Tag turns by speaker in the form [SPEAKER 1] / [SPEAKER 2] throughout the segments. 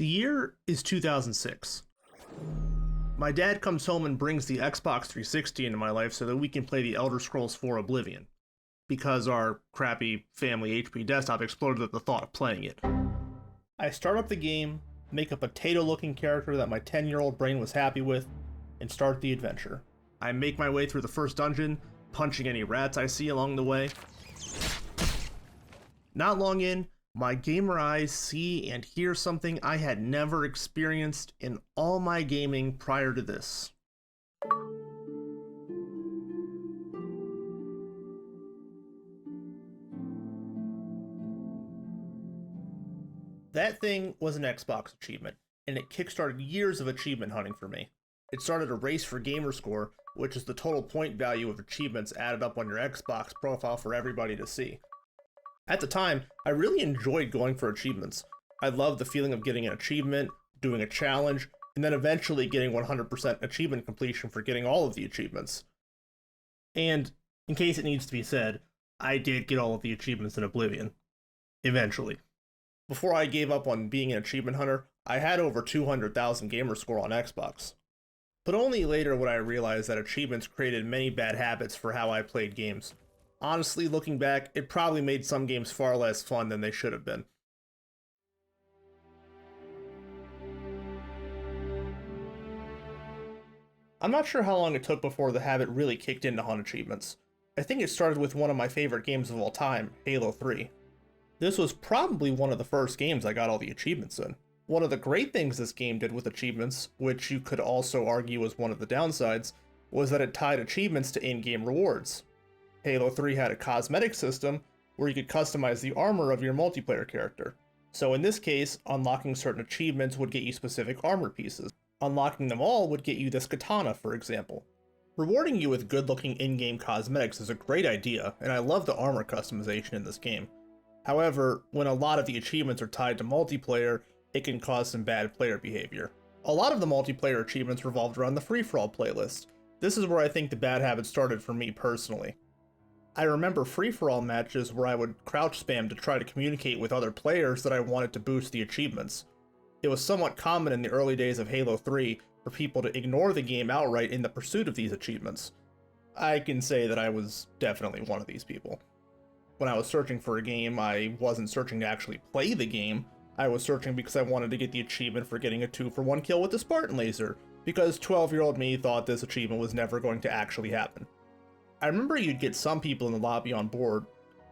[SPEAKER 1] The year is 2006. My dad comes home and brings the Xbox 360 into my life so that we can play the Elder Scrolls 4 Oblivion, because our crappy family HP desktop exploded at the thought of playing it. I start up the game, make a potato-looking character that my 10-year-old brain was happy with, and start the adventure. I make my way through the first dungeon, punching any rats I see along the way. Not long in, my gamer eyes see and hear something I had never experienced in all my gaming prior to this. That thing was an Xbox achievement, and it kickstarted years of achievement hunting for me. It started a race for gamerscore, which is the total point value of achievements added up on your Xbox profile for everybody to see. At the time, I really enjoyed going for achievements. I loved the feeling of getting an achievement, doing a challenge, and then eventually getting 100% achievement completion for getting all of the achievements. And, in case it needs to be said, I did get all of the achievements in Oblivion. Eventually. Before I gave up on being an achievement hunter, I had over 200,000 gamerscore on Xbox. But only later would I realize that achievements created many bad habits for how I played games. Honestly, looking back, it probably made some games far less fun than they should have been. I'm not sure how long it took before the habit really kicked in to hunt achievements. I think it started with one of my favorite games of all time, Halo 3. This was probably one of the first games I got all the achievements in. One of the great things this game did with achievements, which you could also argue was one of the downsides, was that it tied achievements to in-game rewards. Halo 3 had a cosmetic system where you could customize the armor of your multiplayer character. So in this case, unlocking certain achievements would get you specific armor pieces. Unlocking them all would get you this katana, for example. Rewarding you with good-looking in-game cosmetics is a great idea, and I love the armor customization in this game. However, when a lot of the achievements are tied to multiplayer, it can cause some bad player behavior. A lot of the multiplayer achievements revolved around the free-for-all playlist. This is where I think the bad habit started for me personally. I remember free-for-all matches where I would crouch spam to try to communicate with other players that I wanted to boost the achievements. It was somewhat common in the early days of Halo 3 for people to ignore the game outright in the pursuit of these achievements. I can say that I was definitely one of these people. When I was searching for a game, I wasn't searching to actually play the game. I was searching because I wanted to get the achievement for getting a 2-for-1 kill with the Spartan laser, because 12-year-old me thought this achievement was never going to actually happen. I remember you'd get some people in the lobby on board,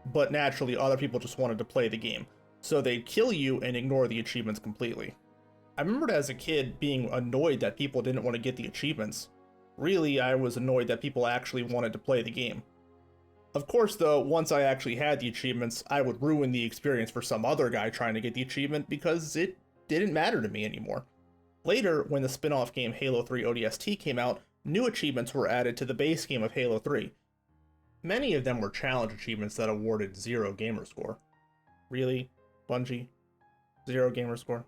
[SPEAKER 1] but naturally other people just wanted to play the game, so they'd kill you and ignore the achievements completely. I remembered as a kid being annoyed that people didn't want to get the achievements. Really, I was annoyed that people actually wanted to play the game. Of course though, once I actually had the achievements, I would ruin the experience for some other guy trying to get the achievement because it didn't matter to me anymore. Later, when the spin-off game Halo 3 ODST came out, new achievements were added to the base game of Halo 3. Many of them were challenge achievements that awarded 0 gamerscore. Really? Bungie? 0 gamerscore?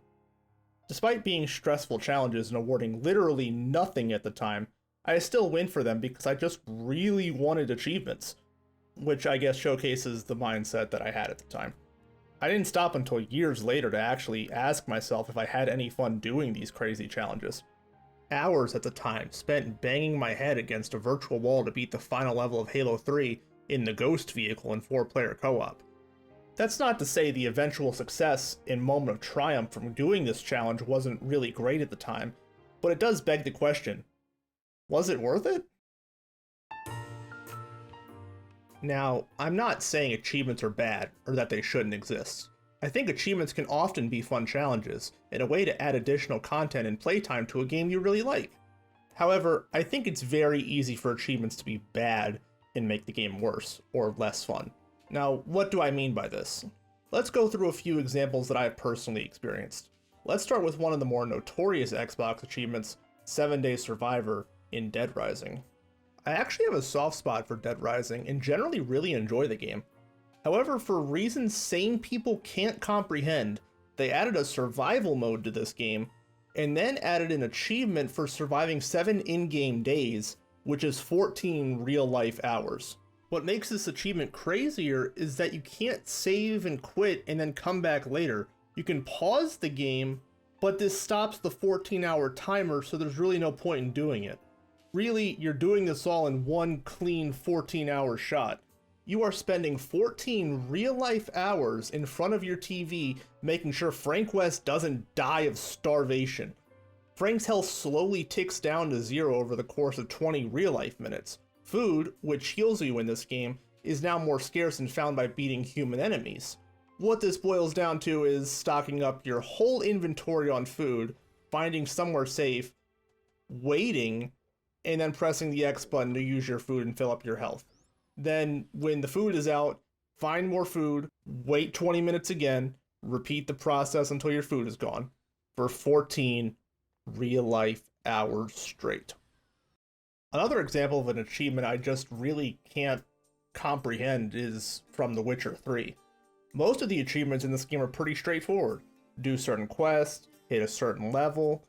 [SPEAKER 1] Despite being stressful challenges and awarding literally nothing at the time, I still went for them because I just really wanted achievements, which I guess showcases the mindset that I had at the time. I didn't stop until years later to actually ask myself if I had any fun doing these crazy challenges. Hours at the time spent banging my head against a virtual wall to beat the final level of Halo 3 in the Ghost vehicle in 4-player co-op. That's not to say the eventual success and moment of triumph from doing this challenge wasn't really great at the time, but it does beg the question, was it worth it? Now, I'm not saying achievements are bad or that they shouldn't exist. I think achievements can often be fun challenges, and a way to add additional content and playtime to a game you really like. However, I think it's very easy for achievements to be bad and make the game worse, or less fun. Now, what do I mean by this? Let's go through a few examples that I've personally experienced. Let's start with one of the more notorious Xbox achievements, 7-Day Survivor in Dead Rising. I actually have a soft spot for Dead Rising and generally really enjoy the game. However, for reasons sane people can't comprehend, they added a survival mode to this game, and then added an achievement for surviving 7 in-game days, which is 14 real-life hours. What makes this achievement crazier is that you can't save and quit and then come back later. You can pause the game, But this stops the 14-hour timer, so there's really no point in doing it. Really, you're doing this all in one clean 14-hour shot. You are spending 14 real-life hours in front of your TV making sure Frank West doesn't die of starvation. Frank's health slowly ticks down to 0 over the course of 20 real-life minutes. Food, which heals you in this game, is now more scarce and found by beating human enemies. What this boils down to is stocking up your whole inventory on food, finding somewhere safe, waiting, and then pressing the X button to use your food and fill up your health. Then, when the food is out, find more food, wait 20 minutes again, repeat the process until your food is gone, for 14 real-life hours straight. Another example of an achievement I just really can't comprehend is from The Witcher 3. Most of the achievements in this game are pretty straightforward. Do certain quests, hit a certain level,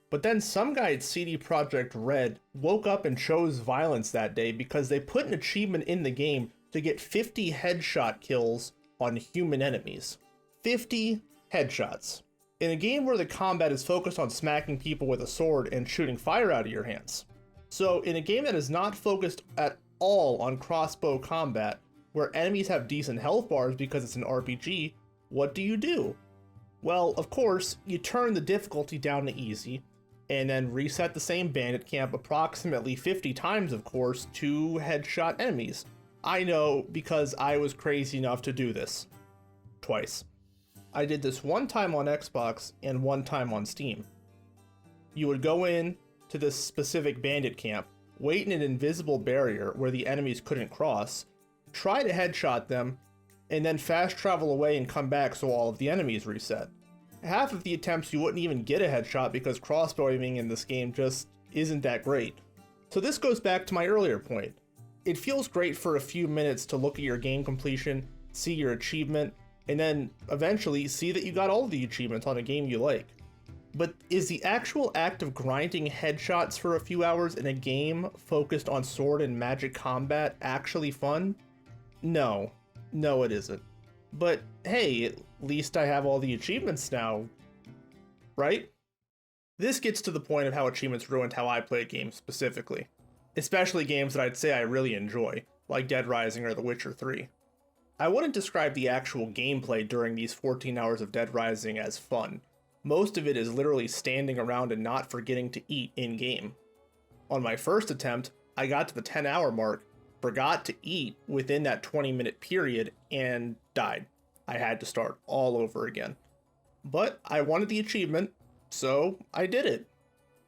[SPEAKER 1] but then some guy at CD Projekt Red woke up and chose violence that day because they put an achievement in the game to get 50 headshot kills on human enemies. 50 headshots. In a game where the combat is focused on smacking people with a sword and shooting fire out of your hands. So in a game that is not focused at all on crossbow combat, where enemies have decent health bars because it's an RPG, what do? Well, of course, you turn the difficulty down to easy, and then reset the same bandit camp approximately 50 times, of course, to headshot enemies. I know, because I was crazy enough to do this. Twice. I did this one time on Xbox and one time on Steam. You would go in to this specific bandit camp, wait in an invisible barrier where the enemies couldn't cross, try to headshot them, and then fast travel away and come back so all of the enemies reset. Half of the attempts you wouldn't even get a headshot because crossbow aiming in this game just isn't that great. So this goes back to my earlier point. It feels great for a few minutes to look at your game completion, see your achievement, and then eventually see that you got all of the achievements on a game you like. But is the actual act of grinding headshots for a few hours in a game focused on sword and magic combat actually fun? No, it isn't. But hey, at least I have all the achievements now, right? This gets to the point of how achievements ruined how I play games specifically. Especially games that I'd say I really enjoy, like Dead Rising or The Witcher 3. I wouldn't describe the actual gameplay during these 14 hours of Dead Rising as fun. Most of it is literally standing around and not forgetting to eat in-game. On my first attempt, I got to the 10-hour mark, forgot to eat within that 20-minute period, and died. I had to start all over again. But I wanted the achievement, so I did it.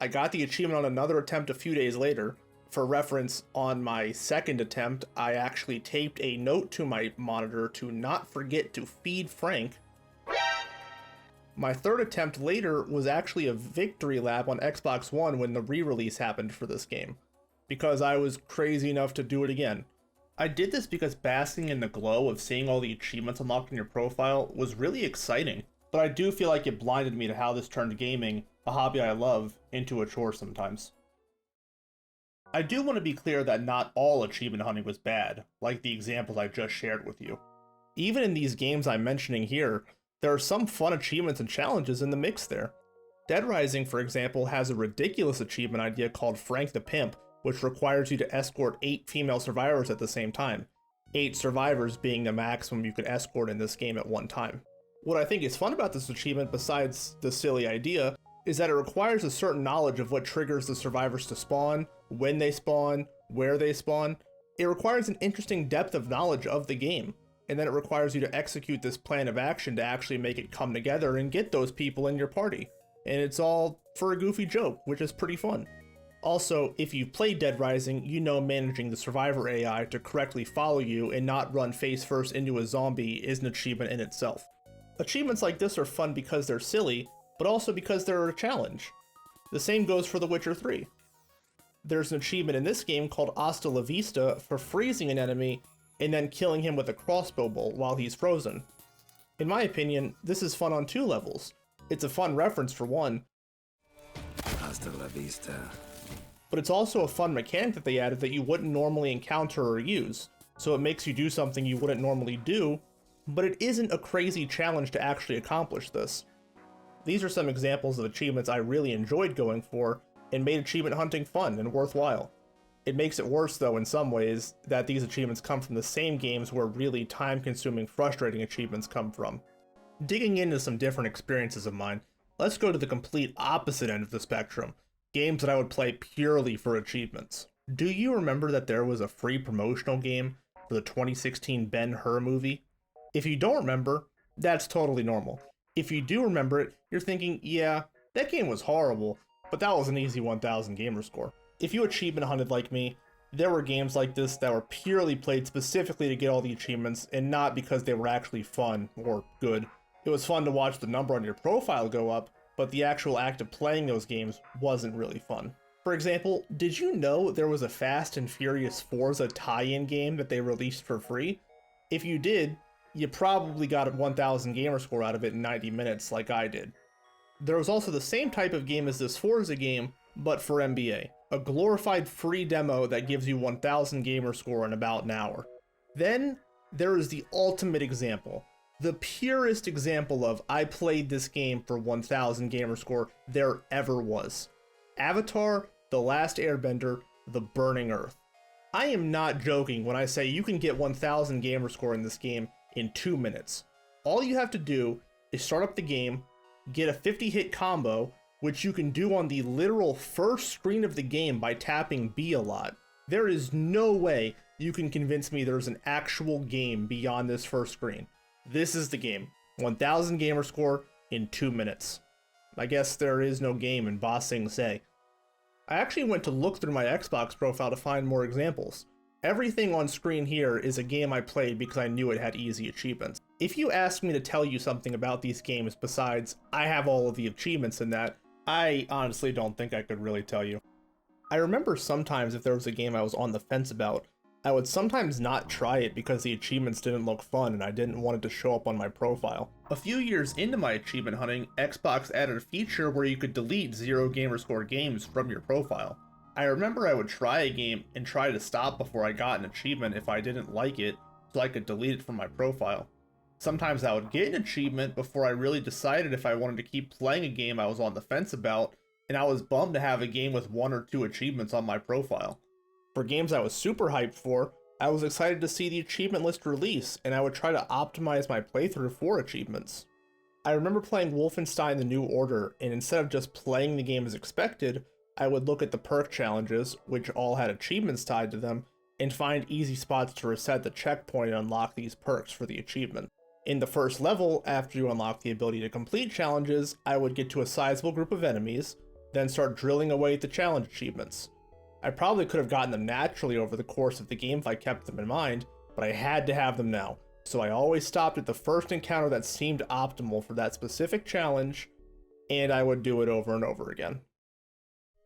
[SPEAKER 1] I got the achievement on another attempt a few days later. For reference, on my second attempt, I actually taped a note to my monitor to not forget to feed Frank. My third attempt later was actually a victory lap on Xbox One when the re-release happened for this game, because I was crazy enough to do it again. I did this because basking in the glow of seeing all the achievements unlocked in your profile was really exciting, but I do feel like it blinded me to how this turned gaming, a hobby I love, into a chore sometimes. I do want to be clear that not all achievement hunting was bad, like the examples I just shared with you. Even in these games I'm mentioning here, there are some fun achievements and challenges in the mix there. Dead Rising, for example, has a ridiculous achievement idea called Frank the Pimp, which requires you to escort 8 female survivors at the same time. 8 survivors being the maximum you could escort in this game at one time. What I think is fun about this achievement, besides the silly idea, is that it requires a certain knowledge of what triggers the survivors to spawn, when they spawn, where they spawn. It requires an interesting depth of knowledge of the game, and then it requires you to execute this plan of action to actually make it come together and get those people in your party. And it's all for a goofy joke, which is pretty fun. Also, if you've played Dead Rising, you know managing the survivor AI to correctly follow you and not run face first into a zombie is an achievement in itself. Achievements like this are fun because they're silly, but also because they're a challenge. The same goes for The Witcher 3. There's an achievement in this game called Hasta la Vista for freezing an enemy and then killing him with a crossbow bolt while he's frozen. In my opinion, this is fun on 2 levels. It's a fun reference for one,
[SPEAKER 2] Hasta la vista.
[SPEAKER 1] But it's also a fun mechanic that they added that you wouldn't normally encounter or use, so it makes you do something you wouldn't normally do, but it isn't a crazy challenge to actually accomplish this. These are some examples of achievements I really enjoyed going for and made achievement hunting fun and worthwhile. It makes it worse though in some ways that these achievements come from the same games where really time-consuming, frustrating achievements come from. Digging into some different experiences of mine, let's go to the complete opposite end of the spectrum, games that I would play purely for achievements. Do you remember that there was a free promotional game for the 2016 Ben-Hur movie? If you don't remember, that's totally normal. If you do remember it, you're thinking, yeah, that game was horrible, but that was an easy 1000 gamer score. If you achievement hunted like me, there were games like this that were purely played specifically to get all the achievements and not because they were actually fun or good. It was fun to watch the number on your profile go up, but the actual act of playing those games wasn't really fun. For example, did you know there was a Fast and Furious Forza tie-in game that they released for free? If you did, you probably got a 1000 gamer score out of it in 90 minutes like I did. There was also the same type of game as this Forza game, but for NBA. A glorified free demo that gives you 1000 gamer score in about an hour. Then there is the ultimate example. The purest example of I played this game for 1000 gamer score there ever was. Avatar: The Last Airbender, The Burning Earth. I am not joking when I say you can get 1000 gamer score in this game in 2 minutes. All you have to do is start up the game, get a 50 hit combo, which you can do on the literal first screen of the game by tapping B a lot. There is no way you can convince me there's an actual game beyond this first screen. This is the game. 1000 gamer score in 2 minutes. I guess there is no game in Ba Sing Se. I actually went to look through my Xbox profile to find more examples. Everything on screen here is a game I played because I knew it had easy achievements. If you asked me to tell you something about these games besides I have all of the achievements in that, I honestly don't think I could really tell you. I remember sometimes if there was a game I was on the fence about, I would sometimes not try it because the achievements didn't look fun and I didn't want it to show up on my profile. A few years into my achievement hunting, Xbox added a feature where you could delete 0 gamerscore games from your profile. I remember I would try a game and try to stop before I got an achievement if I didn't like it, so I could delete it from my profile. Sometimes I would get an achievement before I really decided if I wanted to keep playing a game I was on the fence about, and I was bummed to have a game with 1 or 2 achievements on my profile. For games I was super hyped for, I was excited to see the achievement list release, and I would try to optimize my playthrough for achievements. I remember playing Wolfenstein: The New Order, and instead of just playing the game as expected, I would look at the perk challenges, which all had achievements tied to them, and find easy spots to reset the checkpoint and unlock these perks for the achievement. In the first level, after you unlock the ability to complete challenges, I would get to a sizable group of enemies, then start drilling away at the challenge achievements. I probably could have gotten them naturally over the course of the game if I kept them in mind, but I had to have them now, so I always stopped at the first encounter that seemed optimal for that specific challenge, and I would do it over and over again.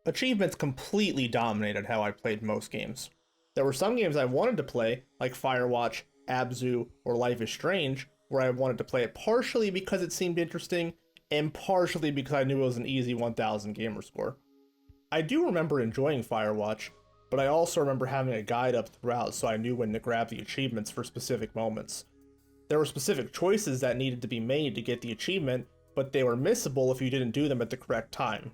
[SPEAKER 1] Achievements completely dominated how I played most games. There were some games I wanted to play, like Firewatch, Abzu, or Life is Strange, where I wanted to play it partially because it seemed interesting, and partially because I knew it was an easy 1000 gamer score. I do remember enjoying Firewatch, but I also remember having a guide up throughout so I knew when to grab the achievements for specific moments. There were specific choices that needed to be made to get the achievement, but they were missable if you didn't do them at the correct time.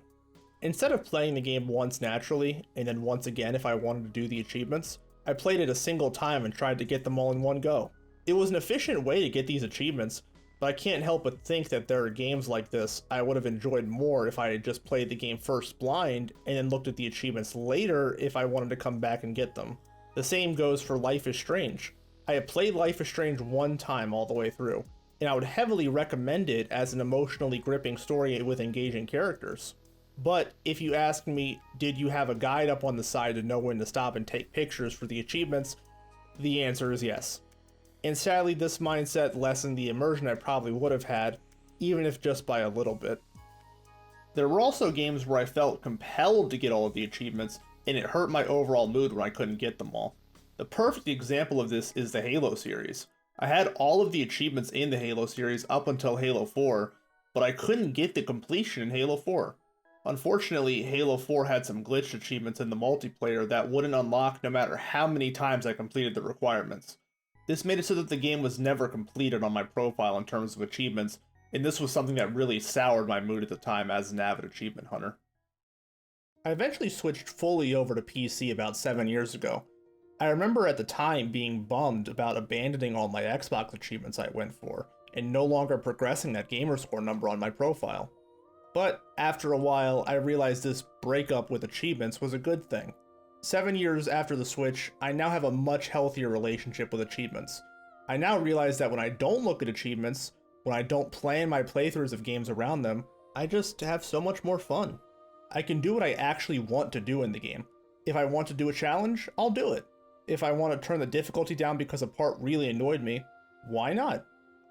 [SPEAKER 1] Instead of playing the game once naturally, and then once again if I wanted to do the achievements, I played it a single time and tried to get them all in one go. It was an efficient way to get these achievements, but I can't help but think that there are games like this I would have enjoyed more if I had just played the game first blind and then looked at the achievements later if I wanted to come back and get them. The same goes for Life is Strange. I had played Life is Strange one time all the way through, and I would heavily recommend it as an emotionally gripping story with engaging characters. But if you ask me, did you have a guide up on the side to know when to stop and take pictures for the achievements, the answer is yes. And sadly, this mindset lessened the immersion I probably would have had, even if just by a little bit. There were also games where I felt compelled to get all of the achievements, and it hurt my overall mood when I couldn't get them all. The perfect example of this is the Halo series. I had all of the achievements in the Halo series up until Halo 4, but I couldn't get the completion in Halo 4. Unfortunately, Halo 4 had some glitched achievements in the multiplayer that wouldn't unlock no matter how many times I completed the requirements. This made it so that the game was never completed on my profile in terms of achievements, and this was something that really soured my mood at the time as an avid achievement hunter. I eventually switched fully over to PC about 7 years ago. I remember at the time being bummed about abandoning all my Xbox achievements I went for, and no longer progressing that gamerscore number on my profile. But after a while, I realized this breakup with achievements was a good thing. 7 years after the Switch, I now have a much healthier relationship with achievements. I now realize that when I don't look at achievements, when I don't plan my playthroughs of games around them, I just have so much more fun. I can do what I actually want to do in the game. If I want to do a challenge, I'll do it. If I want to turn the difficulty down because a part really annoyed me, why not?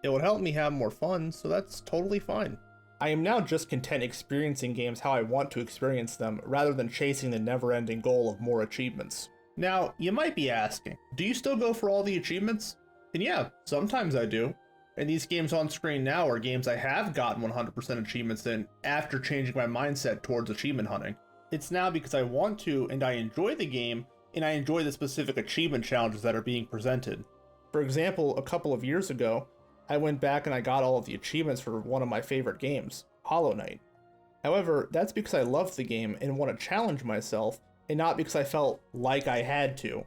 [SPEAKER 1] It would help me have more fun, so that's totally fine. I am now just content experiencing games how I want to experience them, rather than chasing the never-ending goal of more achievements. Now, you might be asking, do you still go for all the achievements? And yeah, sometimes I do. And these games on screen now are games I have gotten 100% achievements in after changing my mindset towards achievement hunting. It's now because I want to and I enjoy the game, and I enjoy the specific achievement challenges that are being presented. For example, a couple of years ago, I went back and I got all of the achievements for one of my favorite games, Hollow Knight. However, that's because I loved the game and want to challenge myself, and not because I felt like I had to.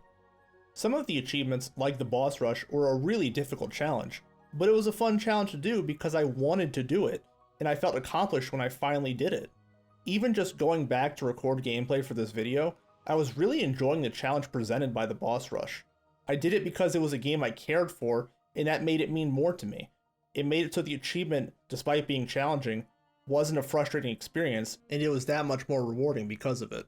[SPEAKER 1] Some of the achievements, like the boss rush, were a really difficult challenge, but it was a fun challenge to do because I wanted to do it, and I felt accomplished when I finally did it. Even just going back to record gameplay for this video, I was really enjoying the challenge presented by the boss rush. I did it because it was a game I cared for, and that made it mean more to me. It made it so the achievement, despite being challenging, wasn't a frustrating experience, and it was that much more rewarding because of it.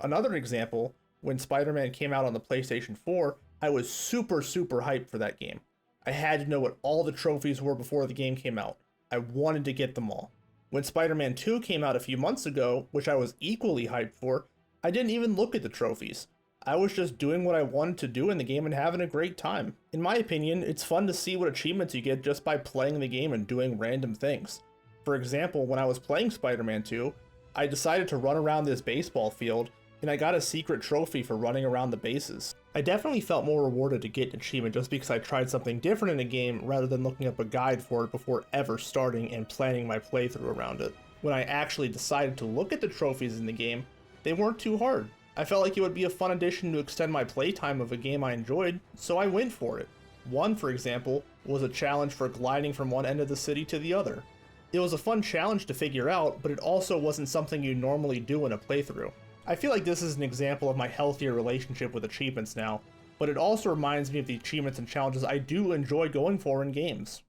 [SPEAKER 1] Another example, when Spider-Man came out on the PlayStation 4, I was super hyped for that game. I had to know what all the trophies were before the game came out. I wanted to get them all. When Spider-Man 2 came out a few months ago, which I was equally hyped for, I didn't even look at the trophies. I was just doing what I wanted to do in the game and having a great time. In my opinion, it's fun to see what achievements you get just by playing the game and doing random things. For example, when I was playing Spider-Man 2, I decided to run around this baseball field, and I got a secret trophy for running around the bases. I definitely felt more rewarded to get an achievement just because I tried something different in a game rather than looking up a guide for it before ever starting and planning my playthrough around it. When I actually decided to look at the trophies in the game, they weren't too hard. I felt like it would be a fun addition to extend my playtime of a game I enjoyed, so I went for it. One, for example, was a challenge for gliding from one end of the city to the other. It was a fun challenge to figure out, but it also wasn't something you normally do in a playthrough. I feel like this is an example of my healthier relationship with achievements now, but it also reminds me of the achievements and challenges I do enjoy going for in games.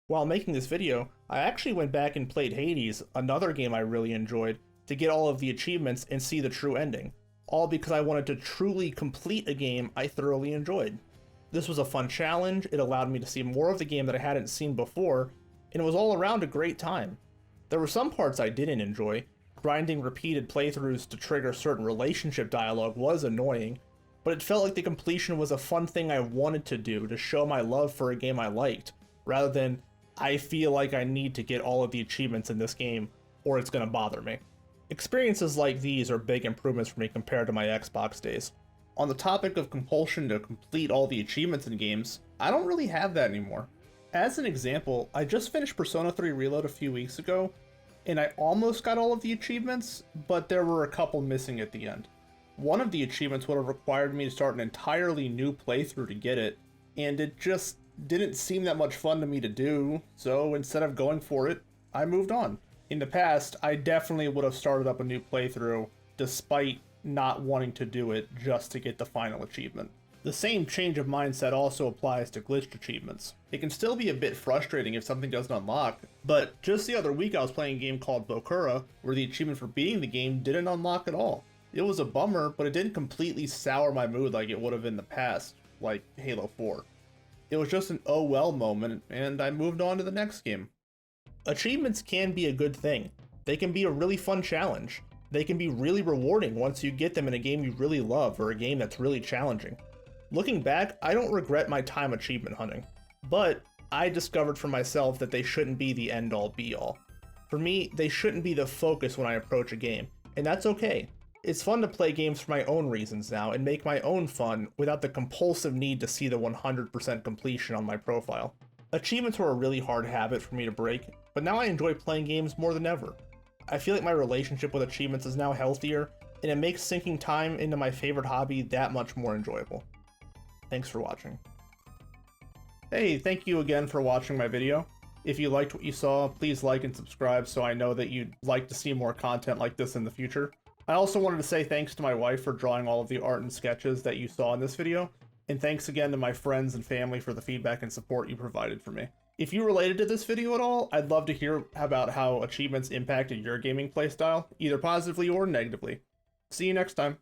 [SPEAKER 1] While making this video, I actually went back and played Hades, another game I really enjoyed, to get all of the achievements and see the true ending, all because I wanted to truly complete a game I thoroughly enjoyed. This was a fun challenge, it allowed me to see more of the game that I hadn't seen before, and it was all around a great time. There were some parts I didn't enjoy. Grinding repeated playthroughs to trigger certain relationship dialogue was annoying, but it felt like the completion was a fun thing I wanted to do to show my love for a game I liked, rather than, I feel like I need to get all of the achievements in this game, or it's gonna bother me. Experiences like these are big improvements for me compared to my Xbox days. On the topic of compulsion to complete all the achievements in games, I don't really have that anymore. As an example, I just finished Persona 3 Reload a few weeks ago, and I almost got all of the achievements, but there were a couple missing at the end. One of the achievements would have required me to start an entirely new playthrough to get it, and it just didn't seem that much fun to me to do, so instead of going for it, I moved on. In the past, I definitely would have started up a new playthrough, despite not wanting to do it just to get the final achievement. The same change of mindset also applies to glitched achievements. It can still be a bit frustrating if something doesn't unlock, but just the other week I was playing a game called Bokura, where the achievement for beating the game didn't unlock at all. It was a bummer, but it didn't completely sour my mood like it would have in the past, like Halo 4. It was just an oh well moment, and I moved on to the next game. Achievements can be a good thing. They can be a really fun challenge. They can be really rewarding once you get them in a game you really love or a game that's really challenging. Looking back, I don't regret my time achievement hunting, but I discovered for myself that they shouldn't be the end-all be-all. For me, they shouldn't be the focus when I approach a game, and that's okay. It's fun to play games for my own reasons now and make my own fun without the compulsive need to see the 100% completion on my profile. Achievements were a really hard habit for me to break, but now I enjoy playing games more than ever. I feel like my relationship with achievements is now healthier, and it makes sinking time into my favorite hobby that much more enjoyable. Thanks for watching. Hey, thank you again for watching my video. If you liked what you saw, please like and subscribe so I know that you'd like to see more content like this in the future. I also wanted to say thanks to my wife for drawing all of the art and sketches that you saw in this video, and thanks again to my friends and family for the feedback and support you provided for me. If you related to this video at all, I'd love to hear about how achievements impacted your gaming playstyle, either positively or negatively. See you next time.